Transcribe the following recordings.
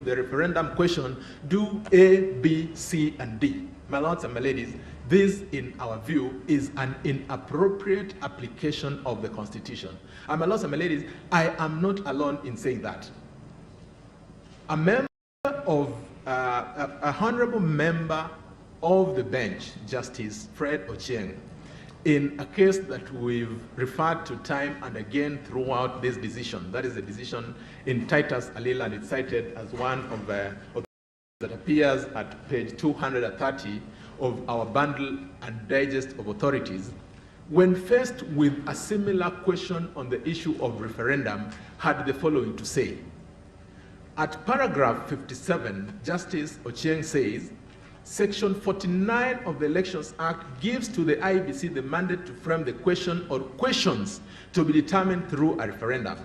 the referendum question, do A, B, C, and D. My lords and my ladies, this, in our view, is an inappropriate application of the Constitution. And my lords and my ladies, I am not alone in saying that. A member of, a honorable member of the bench, Justice Fred Ochieng, in a case that we've referred to time and again throughout this decision, that is a decision in Titus Alila, and it's cited as one of the that appears at page 230 of our bundle and digest of authorities, when faced with a similar question on the issue of referendum, had the following to say. At paragraph 57, Justice Ochieng says, Section 49 of the Elections Act gives to the IEBC the mandate to frame the question or questions to be determined through a referendum.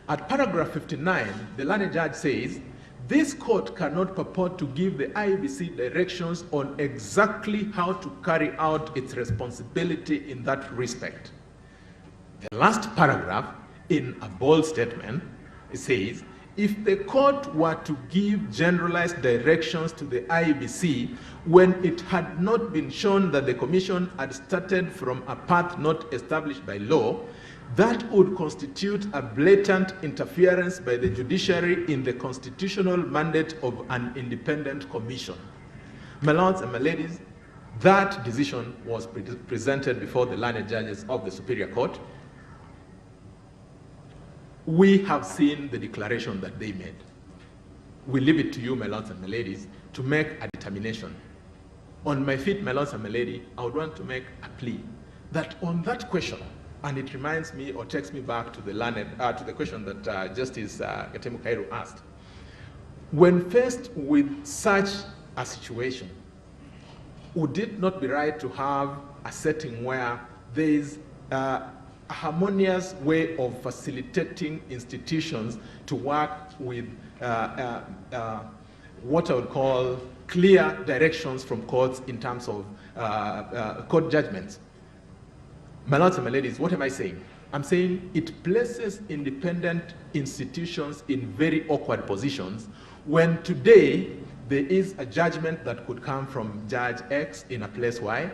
At paragraph 59, the learned judge says, this court cannot purport to give the IEBC directions on exactly how to carry out its responsibility in that respect. The last paragraph, in a bold statement, it says, if the court were to give generalized directions to the IEBC when it had not been shown that the commission had started from a path not established by law, that would constitute a blatant interference by the judiciary in the constitutional mandate of an independent commission. My lords and my ladies, that decision was presented before the learned judges of the Superior Court. We have seen the declaration that they made. We leave it to you, my lords and my ladies, to make a determination. On my feet, my lords and my lady, I would want to make a plea that on that question, and it reminds me or takes me back to the to the question that Justice Gatemu Kairu asked. When faced with such a situation, would it not be right to have a setting where there is a harmonious way of facilitating institutions to work with what I would call clear directions from courts in terms of court judgments? My lords and my ladies, what am I saying? I'm saying it places independent institutions in very awkward positions when today there is a judgment that could come from Judge X in a place Y.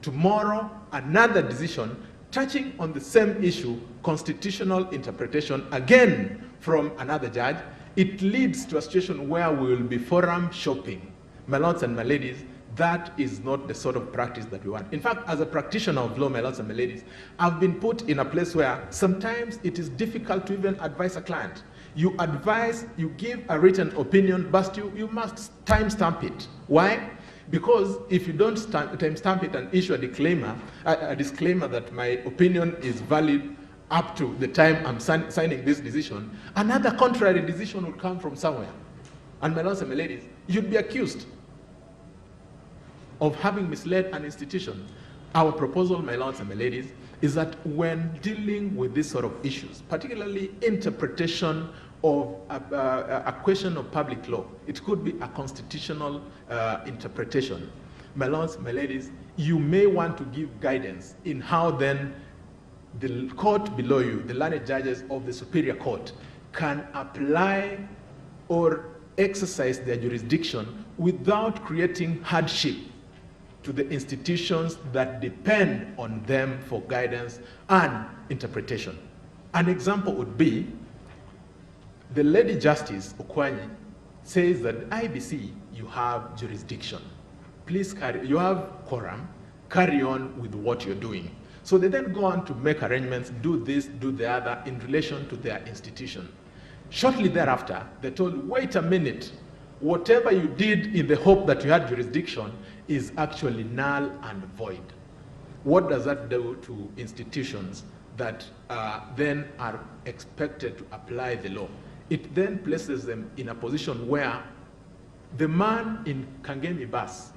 Tomorrow, another decision touching on the same issue, constitutional interpretation, again from another judge. It leads to a situation where we will be forum shopping. My lords and my ladies, that is not the sort of practice that we want. In fact, as a practitioner of law, my lords and my ladies, I've been put in a place where sometimes it is difficult to even advise a client. You advise, you give a written opinion, but you must timestamp it. Why? Because if you don't timestamp it and issue a disclaimer that my opinion is valid up to the time I'm signing this decision, another contrary decision will come from somewhere. And my lords and my ladies, you'd be accused of having misled an institution. Our proposal, my lords and my ladies, is that when dealing with these sort of issues, particularly interpretation of a question of public law, it could be a constitutional interpretation. My lords, my ladies, you may want to give guidance in how then the court below you, the learned judges of the Superior Court, can apply or exercise their jurisdiction without creating hardship to the institutions that depend on them for guidance and interpretation. An example would be the Lady Justice Okwanyi says that IBC, you have jurisdiction. Please you have quorum, carry on with what you're doing. So they then go on to make arrangements, do this, do the other in relation to their institution. Shortly thereafter, they're told, wait a minute, whatever you did in the hope that you had jurisdiction is actually null and void. What does that do to institutions that then are expected to apply the law? It then places them in a position where the man in Kangemi bus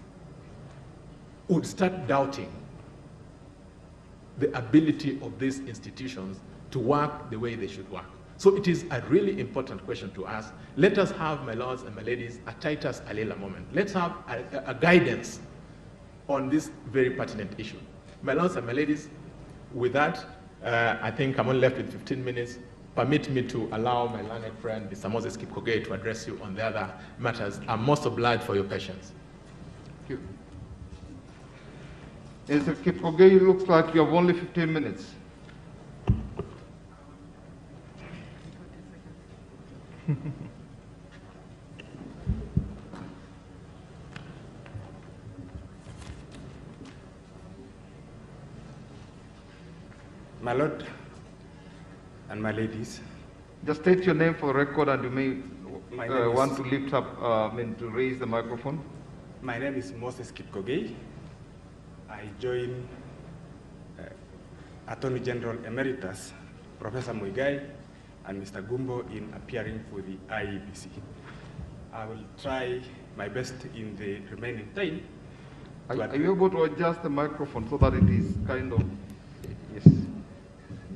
would start doubting the ability of these institutions to work the way they should work. So it is a really important question to ask. Let us have, my lords and my ladies, a Titus Alela moment. Let's have a guidance on this very pertinent issue. My lords and my ladies, with that, I think I'm only left with 15 minutes. permit me to allow my learned friend, Mr. Moses Kipkogei, to address you on the other matters. I'm most obliged for your patience. Thank you. Mr. Kipkogei, it looks like you have only 15 minutes. My Lord and my ladies. Just state your name for record, and you may want to lift up, to raise the microphone. My name is Moses Kipkogei. I join Attorney General Emeritus, Professor Muigai, and Mr. Gumbo in appearing for the IEBC. I will try my best in the remaining time. Are you able to adjust the microphone so that it is kind of, yes.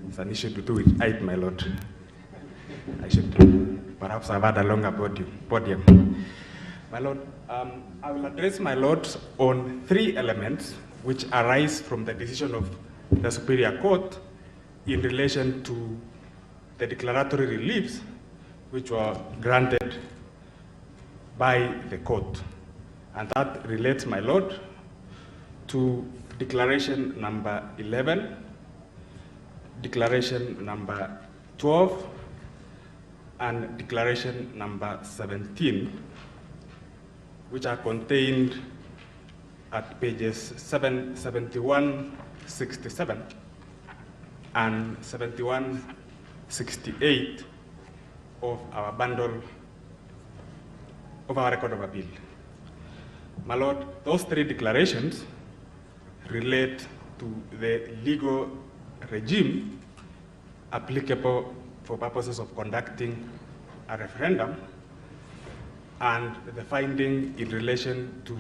It's an issue to do with height, my Lord. I should perhaps have had a longer podium. My Lord, I will address my Lord on 3 elements which arise from the decision of the Superior Court in relation to the declaratory reliefs which were granted by the court. And that relates, my Lord, to declaration number 11, declaration number 12, and declaration number 17, which are contained at pages 7167 and 7168 of our bundle of our record of appeal. My Lord, those 3 declarations relate to the legal regime applicable for purposes of conducting a referendum and the finding in relation to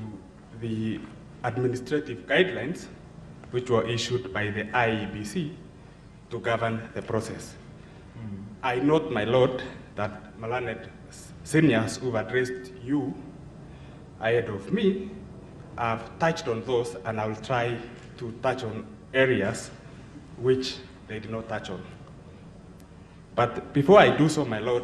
the administrative guidelines which were issued by the IEBC to govern the process. I note, my Lord, that Malanet seniors who've addressed you ahead of me have touched on those, and I will try to touch on areas which they did not touch on. But before I do so, my Lord,